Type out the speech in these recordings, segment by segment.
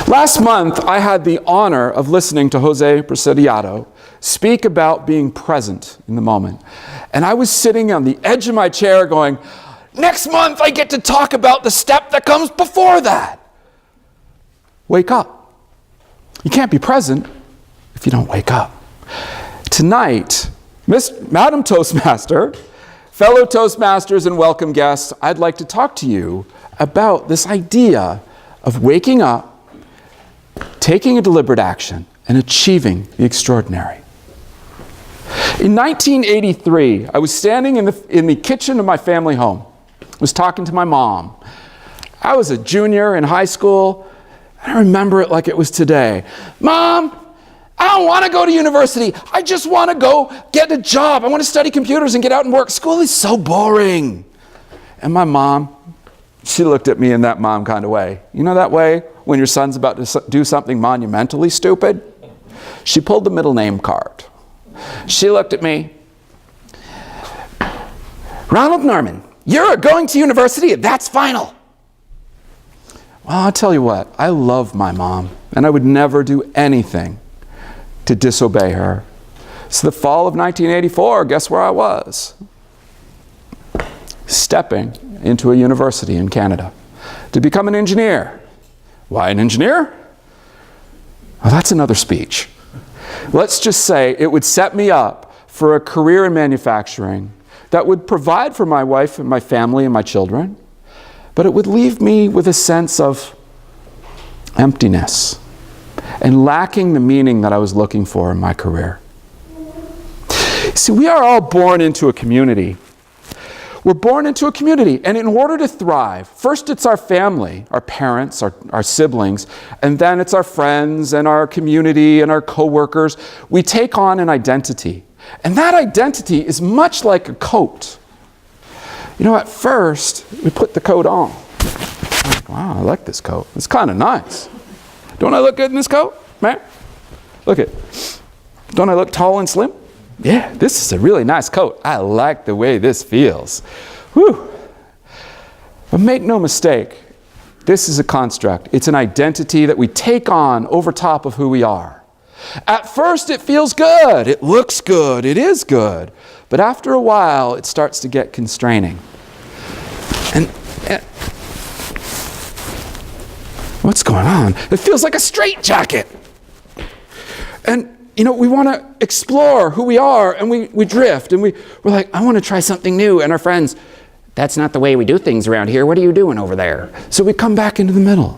Last month, I had the honor of listening to Jose Preciado speak about being present in the moment. And I was sitting on the edge of my chair going, next month I get to talk about the step that comes before that. Wake up. You can't be present if you don't wake up. Tonight, Madam Toastmaster, fellow Toastmasters and welcome guests, I'd like to talk to you about this idea of waking up, taking a deliberate action, and achieving the extraordinary. In 1983, I was standing in the kitchen of my family home. I was talking to my mom. I was a junior in high school. I remember it like it was today. Mom, I don't want to go to university. I just want to go get a job. I want to study computers and get out and work. School is so boring. And my mom, she looked at me in that mom kind of way. You know that way when your son's about to do something monumentally stupid? She pulled the middle name card. She looked at me. Ronald Norman, you're going to university. That's final. Well, I'll tell you what. I love my mom, and I would never do anything to disobey her. So the fall of 1984, guess where I was? Stepping into a university in Canada to become an engineer. Why an engineer? Well, that's another speech. Let's just say it would set me up for a career in manufacturing that would provide for my wife and my family and my children, but it would leave me with a sense of emptiness and lacking the meaning that I was looking for in my career. See, we are all born into a community. We're born into a community, and in order to thrive, first it's our family, our parents, our siblings, and then it's our friends and our community and our coworkers. We take on an identity, and that identity is much like a coat. You know, at first, we put the coat on. Like, wow, I like this coat. It's kind of nice. Don't I look good in this coat, man? Look at, don't I look tall and slim? Yeah, this is a really nice coat. I like the way this feels. Whew. But make no mistake, this is a construct. It's an identity that we take on over top of who we are. At first, it feels good. It looks good. It is good. But after a while, it starts to get constraining. And what's going on? It feels like a straitjacket. And you know, we want to explore who we are, and we drift, and we're like, I want to try something new. And our friends, that's not the way we do things around here. What are you doing over there? So we come back into the middle.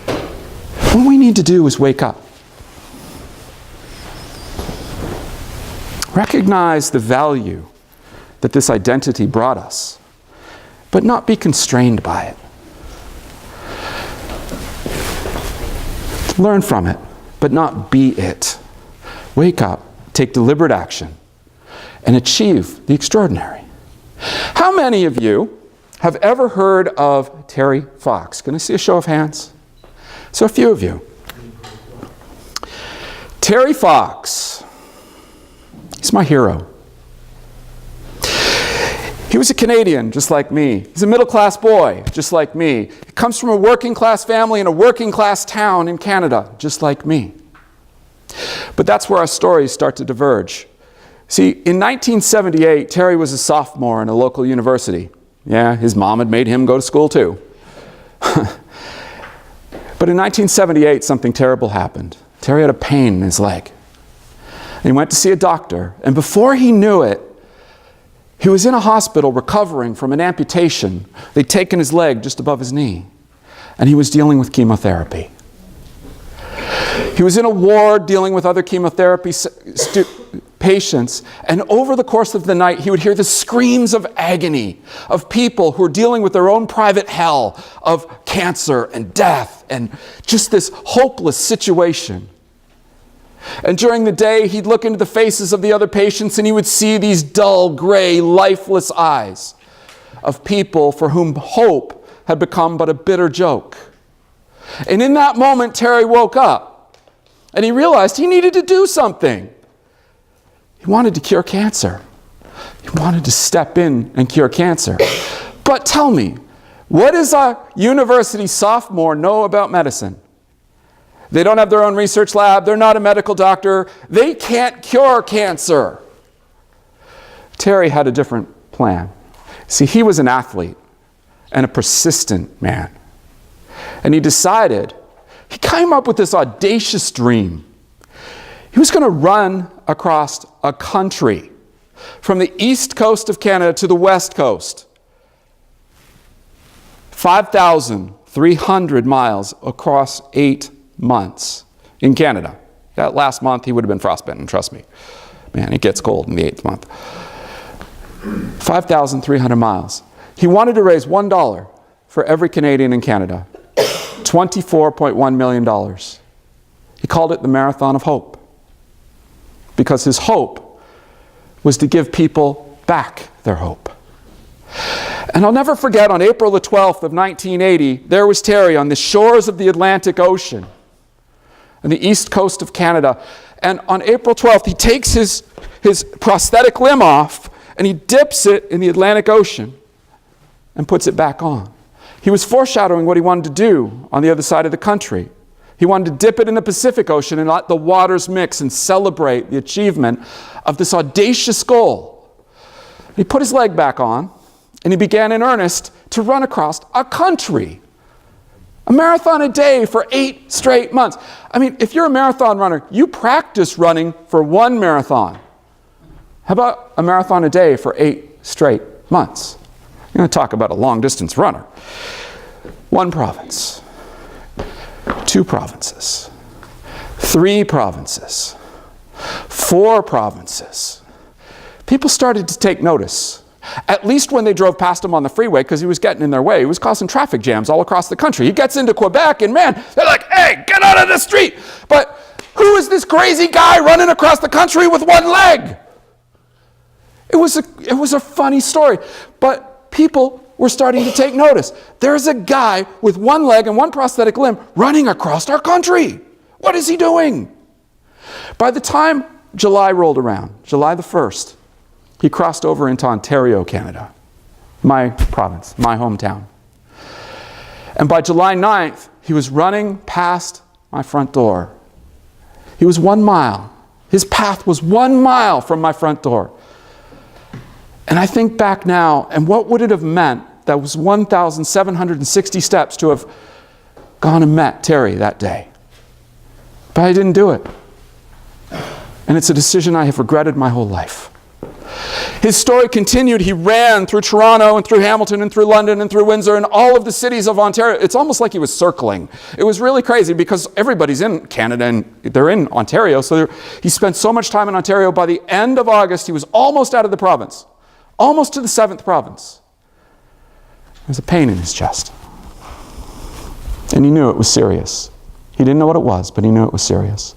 What we need to do is wake up. Recognize the value that this identity brought us, but not be constrained by it. Learn from it, but not be it. Wake up, take deliberate action, and achieve the extraordinary. How many of you have ever heard of Terry Fox? Can I see a show of hands? So a few of you. Terry Fox, he's my hero. He was a Canadian, just like me. He's a middle-class boy, just like me. He comes from a working-class family in a working-class town in Canada, just like me. But that's where our stories start to diverge. See, in 1978, Terry was a sophomore in a local university. Yeah, his mom had made him go to school too. But in 1978, something terrible happened. Terry had a pain in his leg. And he went to see a doctor, and before he knew it, he was in a hospital recovering from an amputation. They'd taken his leg just above his knee, and he was dealing with chemotherapy. He was in a ward dealing with other chemotherapy patients, and over the course of the night, he would hear the screams of agony of people who were dealing with their own private hell of cancer and death and just this hopeless situation. And during the day, he'd look into the faces of the other patients and he would see these dull, gray, lifeless eyes of people for whom hope had become but a bitter joke. And in that moment, Terry woke up and he realized he needed to do something. He wanted to cure cancer. He wanted to step in and cure cancer. But tell me, what does a university sophomore know about medicine? They don't have their own research lab. They're not a medical doctor. They can't cure cancer. Terry had a different plan. See, he was an athlete and a persistent man. And he came up with this audacious dream. He was going to run across a country from the east coast of Canada to the west coast. 5,300 miles across 8 months in Canada. That last month he would have been frostbitten, trust me. Man, it gets cold in the 8th month. 5,300 miles. He wanted to raise $1 for every Canadian in Canada. $24.1 million. He called it the Marathon of Hope, because his hope was to give people back their hope. And I'll never forget, on April the 12th of 1980, there was Terry on the shores of the Atlantic Ocean on the east coast of Canada. And on April 12th, he takes his prosthetic limb off and he dips it in the Atlantic Ocean and puts it back on. He was foreshadowing what he wanted to do on the other side of the country. He wanted to dip it in the Pacific Ocean and let the waters mix and celebrate the achievement of this audacious goal. He put his leg back on and he began in earnest to run across a country. A marathon a day for 8 straight months. I mean, if you're a marathon runner, you practice running for 1 marathon. How about a marathon a day for 8 straight months? You're going to talk about a long-distance runner. 1 province, 2 provinces, 3 provinces, 4 provinces. People started to take notice. At least when they drove past him on the freeway, because he was getting in their way. He was causing traffic jams all across the country. He gets into Quebec and man, they're like, hey, get out of the street. But who is this crazy guy running across the country with 1 leg? It was a funny story, but people were starting to take notice. There's a guy with 1 leg and 1 prosthetic limb running across our country. What is he doing? By the time July rolled around, July the 1st, he crossed over into Ontario, Canada, my province, my hometown. And by July 9th, he was running past my front door. He was 1 mile. His path was 1 mile from my front door. And I think back now, and what would it have meant? That was 1,760 steps to have gone and met Terry that day. But I didn't do it. And it's a decision I have regretted my whole life. His story continued. He ran through Toronto and through Hamilton and through London and through Windsor and all of the cities of Ontario. It's almost like he was circling. It was really crazy because everybody's in Canada and they're in Ontario. So he spent so much time in Ontario. By the end of August, he was almost out of the province. Almost to the 7th province. There was a pain in his chest. And he knew it was serious. He didn't know what it was, but he knew it was serious.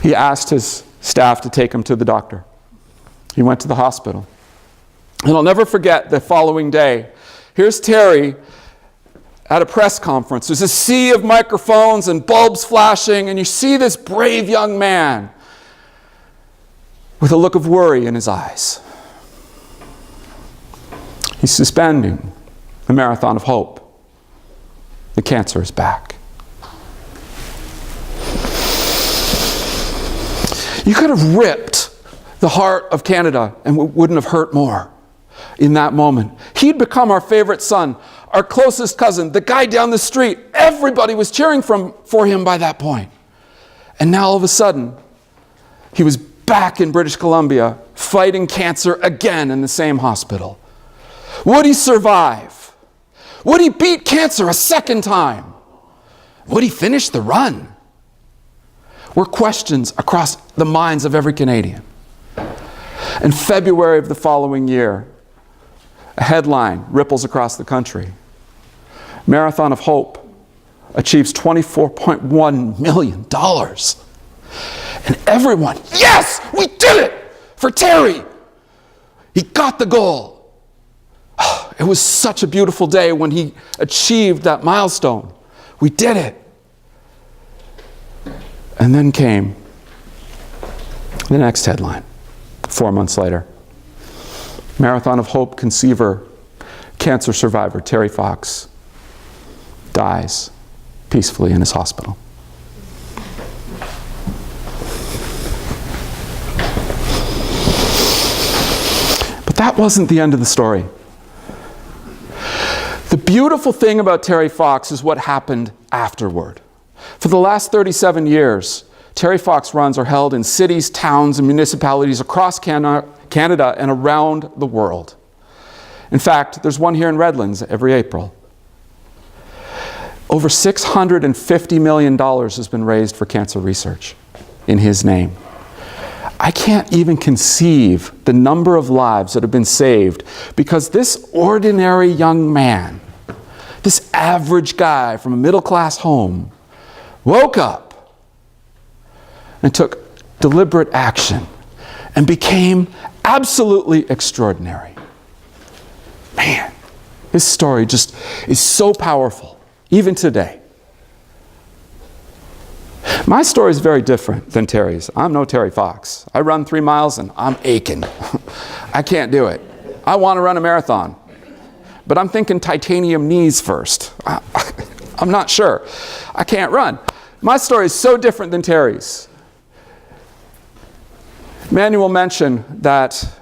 He asked his staff to take him to the doctor. He went to the hospital. And I'll never forget the following day. Here's Terry at a press conference. There's a sea of microphones and bulbs flashing, and you see this brave young man with a look of worry in his eyes. He's suspending the Marathon of Hope. The cancer is back. You could have ripped the heart of Canada and it wouldn't have hurt more in that moment. He'd become our favorite son, our closest cousin, the guy down the street. Everybody was cheering for him by that point. And now all of a sudden, he was back in British Columbia fighting cancer again in the same hospital. Would he survive? Would he beat cancer a second time? Would he finish the run? Were questions across the minds of every Canadian. In February of the following year, a headline ripples across the country. Marathon of Hope achieves $24.1 million. And everyone, yes, we did it for Terry. He got the goal. It was such a beautiful day when he achieved that milestone. We did it. And then came the next headline, 4 months later. Marathon of Hope conceiver, cancer survivor, Terry Fox, dies peacefully in his hospital. But that wasn't the end of the story. The beautiful thing about Terry Fox is what happened afterward. For the last 37 years, Terry Fox runs are held in cities, towns, and municipalities across Canada and around the world. In fact, there's one here in Redlands every April. Over $650 million has been raised for cancer research in his name. I can't even conceive the number of lives that have been saved because this ordinary young man, this average guy from a middle-class home, woke up and took deliberate action and became absolutely extraordinary. Man, his story just is so powerful, even today. My story is very different than Terry's. I'm no Terry Fox. I run 3 miles and I'm aching. I can't do it. I want to run a marathon, but I'm thinking titanium knees first. I'm not sure. I can't run. My story is so different than Terry's. Manuel mentioned that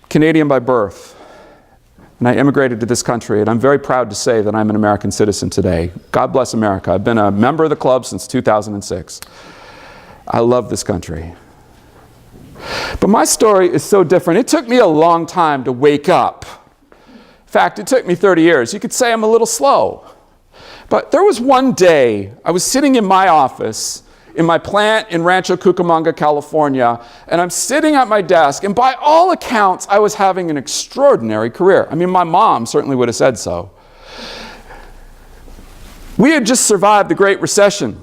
Canadian by birth, and I immigrated to this country, and I'm very proud to say that I'm an American citizen today. God bless America. I've been a member of the club since 2006. I love this country. But my story is so different. It took me a long time to wake up. In fact, it took me 30 years. You could say I'm a little slow. But there was one day, I was sitting in my office in my plant in Rancho Cucamonga, California, and I'm sitting at my desk, and by all accounts, I was having an extraordinary career. I mean, my mom certainly would have said so. We had just survived the Great Recession.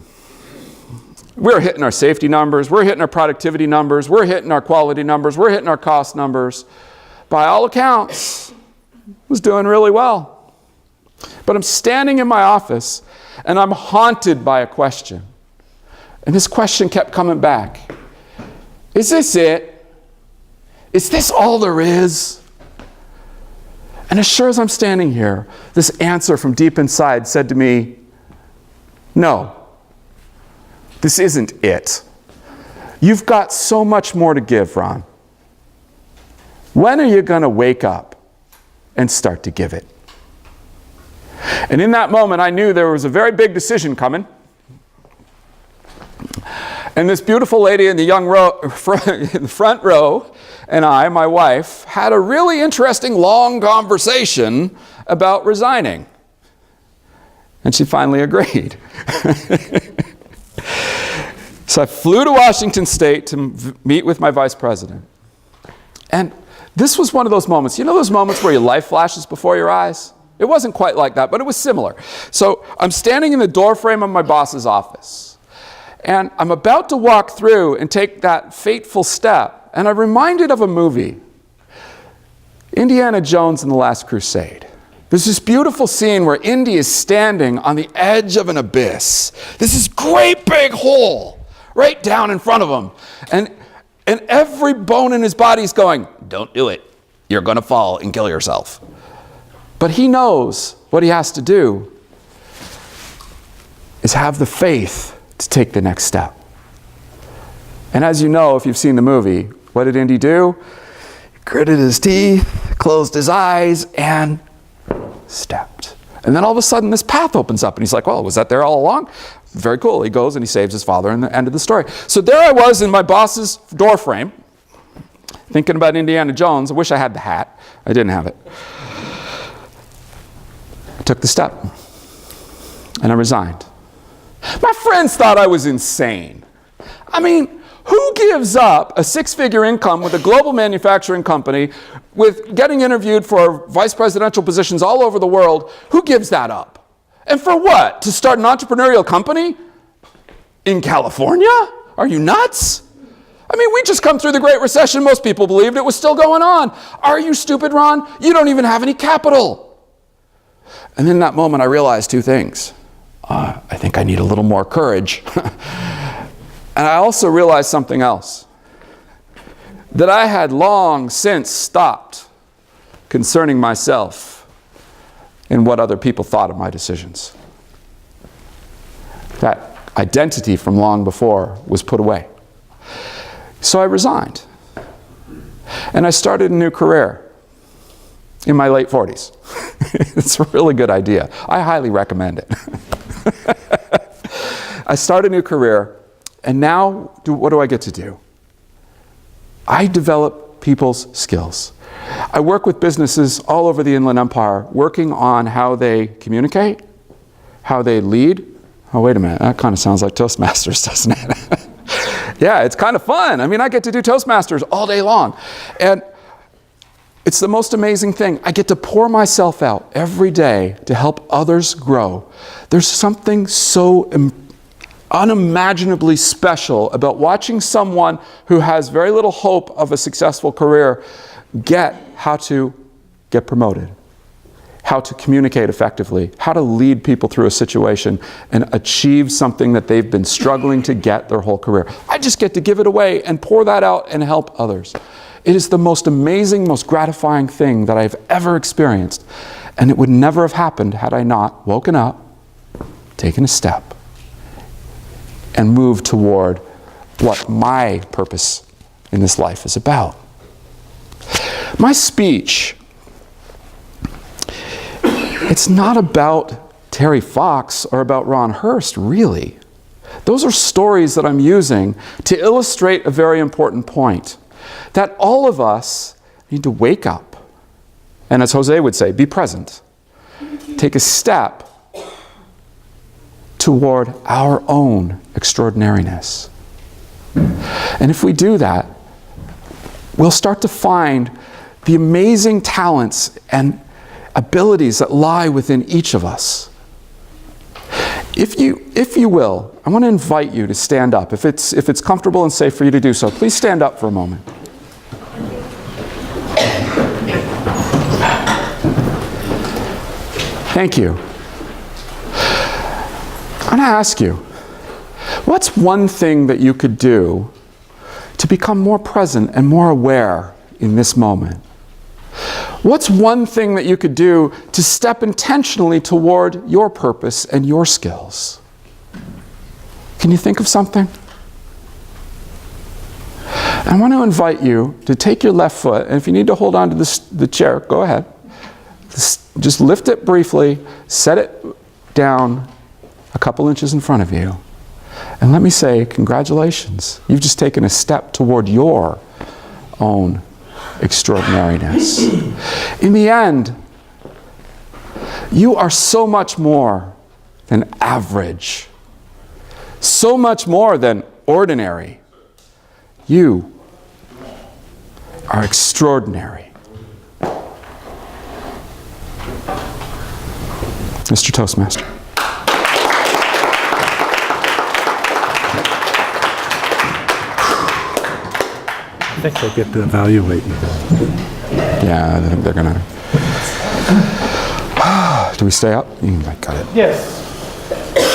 We were hitting our safety numbers, we're hitting our productivity numbers, we're hitting our quality numbers, we're hitting our cost numbers. By all accounts, I was doing really well. But I'm standing in my office, and I'm haunted by a question. And this question kept coming back. Is this it? Is this all there is? And as sure as I'm standing here, this answer from deep inside said to me, no, this isn't it. You've got so much more to give, Ron. When are you going to wake up and start to give it? And in that moment, I knew there was a very big decision coming. And this beautiful lady in the in the front row and I, my wife, had a really interesting long conversation about resigning. And she finally agreed. So I flew to Washington State to meet with my vice president. And this was one of those moments, you know those moments where your life flashes before your eyes? It wasn't quite like that, but it was similar. So I'm standing in the doorframe of my boss's office. And I'm about to walk through and take that fateful step. And I'm reminded of a movie, Indiana Jones and the Last Crusade. There's this beautiful scene where Indy is standing on the edge of an abyss. This is great big hole right down in front of him. And every bone in his body is going, don't do it. You're going to fall and kill yourself. But he knows what he has to do is have the faith to take the next step. And as you know, if you've seen the movie, what did Indy do? He gritted his teeth, closed his eyes, and stepped. And then all of a sudden this path opens up, and he's like, well, was that there all along? Very cool. He goes and he saves his father, and the end of the story. So there I was in my boss's doorframe, thinking about Indiana Jones. I wish I had the hat. I didn't have it. I took the step, and I resigned. My friends thought I was insane. I mean, who gives up a 6-figure income with a global manufacturing company, with getting interviewed for vice presidential positions all over the world? Who gives that up? And for what? To start an entrepreneurial company in California? Are you nuts? I mean, we just come through the Great Recession. Most people believed it was still going on. Are you stupid, Ron? You don't even have any capital. And in that moment, I realized 2 things. I think I need a little more courage. And I also realized something else. That I had long since stopped concerning myself in what other people thought of my decisions. That identity from long before was put away. So I resigned. And I started a new career in my late 40s. It's a really good idea. I highly recommend it. I started a new career, and now what do I get to do? I develop people's skills. I work with businesses all over the Inland Empire, working on how they communicate, how they lead. Oh, wait a minute, that kind of sounds like Toastmasters, doesn't it? Yeah, it's kind of fun. I mean, I get to do Toastmasters all day long. And it's the most amazing thing. I get to pour myself out every day to help others grow. There's something so unimaginably special about watching someone who has very little hope of a successful career get how to get promoted, how to communicate effectively, how to lead people through a situation and achieve something that they've been struggling to get their whole career. I just get to give it away and pour that out and help others. It is the most amazing, most gratifying thing that I've ever experienced. And it would never have happened had I not woken up, taken a step, and moved toward what my purpose in this life is about. My speech, it's not about Terry Fox or about Ron Hurst, really. Those are stories that I'm using to illustrate a very important point. That all of us need to wake up, and as Jose would say, be present. Take a step toward our own extraordinariness. And if we do that, we'll start to find the amazing talents and abilities that lie within each of us. If you will, I want to invite you to stand up. If it's comfortable and safe for you to do so, please stand up for a moment. Thank you. I want to ask you, what's one thing that you could do to become more present and more aware in this moment? What's one thing that you could do to step intentionally toward your purpose and your skills? Can you think of something? I want to invite you to take your left foot, and if you need to hold on to the chair, go ahead. Just lift it briefly, set it down a couple inches in front of you, and let me say, congratulations. You've just taken a step toward your own extraordinariness. In the end, you are so much more than average, so much more than ordinary. You are extraordinary. Mr. Toastmaster. I think they get to evaluate you. Yeah, I think they're gonna. Do we stay up? You might cut it. Yes.